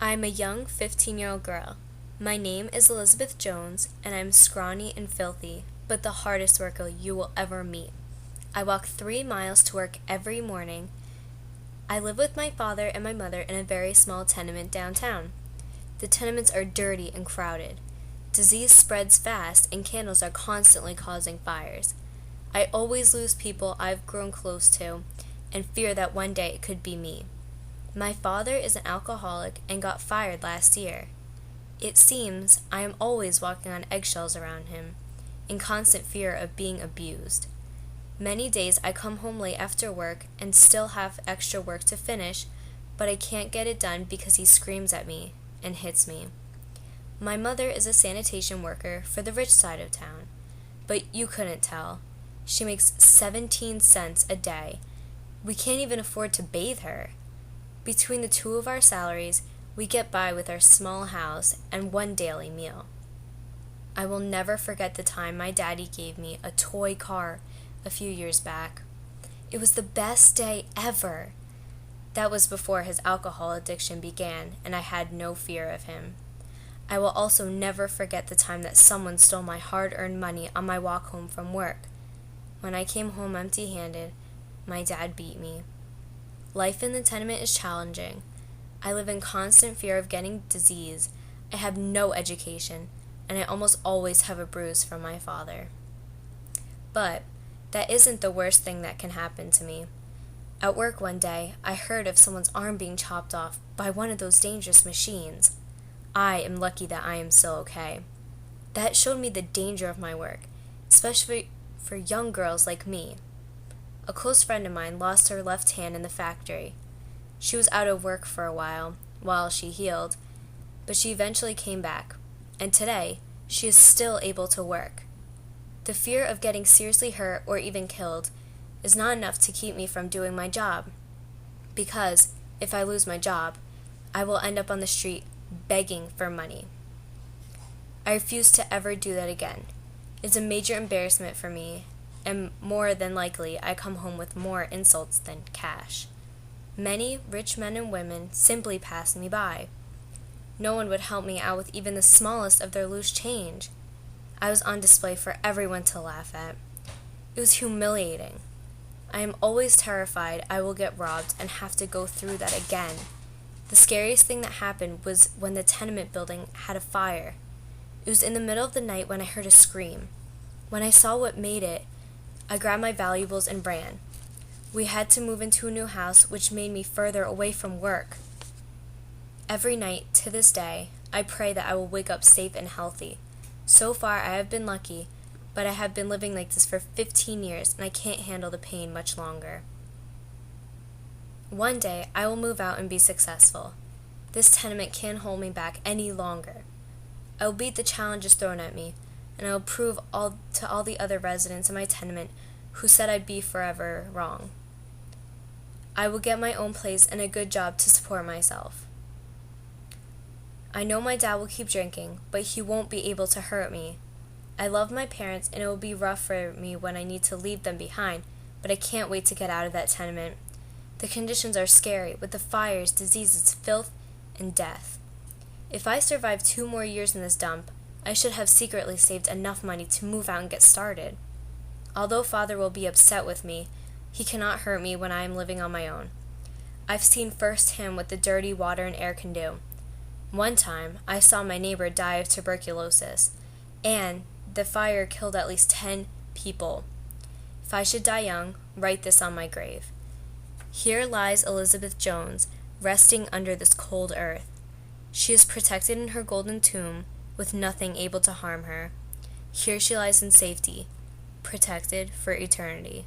I'm a young 15-year-old girl. My name is Elizabeth Jones, and I'm scrawny and filthy, but the hardest worker you will ever meet. I walk 3 miles to work every morning. I live with my father and my mother in a very small tenement downtown. The tenements are dirty and crowded. Disease spreads fast, and candles are constantly causing fires. I always lose people I've grown close to, and fear that one day it could be me. My father is an alcoholic and got fired last year. It seems I am always walking on eggshells around him, in constant fear of being abused. Many days I come home late after work and still have extra work to finish, but I can't get it done because he screams at me and hits me. My mother is a sanitation worker for the rich side of town, but you couldn't tell. She makes 17 cents a day. We can't even afford to bathe her. Between the two of our salaries, we get by with our small house and one daily meal. I will never forget the time my daddy gave me a toy car a few years back. It was the best day ever. That was before his alcohol addiction began, and I had no fear of him. I will also never forget the time that someone stole my hard-earned money on my walk home from work. When I came home empty-handed, my dad beat me. Life in the tenement is challenging. I live in constant fear of getting disease. I have no education, and I almost always have a bruise from my father. But that isn't the worst thing that can happen to me. At work one day, I heard of someone's arm being chopped off by one of those dangerous machines. I am lucky that I am still okay. That showed me the danger of my work, especially for young girls like me. A close friend of mine lost her left hand in the factory. She was out of work for a while she healed, but she eventually came back, and today she is still able to work. The fear of getting seriously hurt or even killed is not enough to keep me from doing my job, because if I lose my job, I will end up on the street begging for money. I refuse to ever do that again. It's a major embarrassment for me, and more than likely I come home with more insults than cash. Many rich men and women simply pass me by. No one would help me out with even the smallest of their loose change. I was on display for everyone to laugh at. It was humiliating. I am always terrified I will get robbed and have to go through that again. The scariest thing that happened was when the tenement building had a fire. It was in the middle of the night when I heard a scream. When I saw what made it, I grabbed my valuables and ran. We had to move into a new house, which made me further away from work. Every night, to this day, I pray that I will wake up safe and healthy. So far, I have been lucky, but I have been living like this for 15 years, and I can't handle the pain much longer. One day, I will move out and be successful. This tenement can't hold me back any longer. I will beat the challenges thrown at me, and I will prove to all the other residents in my tenement who said I'd be forever wrong. I will get my own place and a good job to support myself. I know my dad will keep drinking, but he won't be able to hurt me. I love my parents, and it will be rough for me when I need to leave them behind, but I can't wait to get out of that tenement. The conditions are scary, with the fires, diseases, filth, and death. If I survive 2 more years in this dump, I should have secretly saved enough money to move out and get started. Although Father will be upset with me, he cannot hurt me when I am living on my own. I've seen firsthand what the dirty water and air can do. One time, I saw my neighbor die of tuberculosis, and the fire killed at least 10 people. If I should die young, write this on my grave. Here lies Elizabeth Jones, resting under this cold earth. She is protected in her golden tomb, with nothing able to harm her. Here she lies in safety, protected for eternity.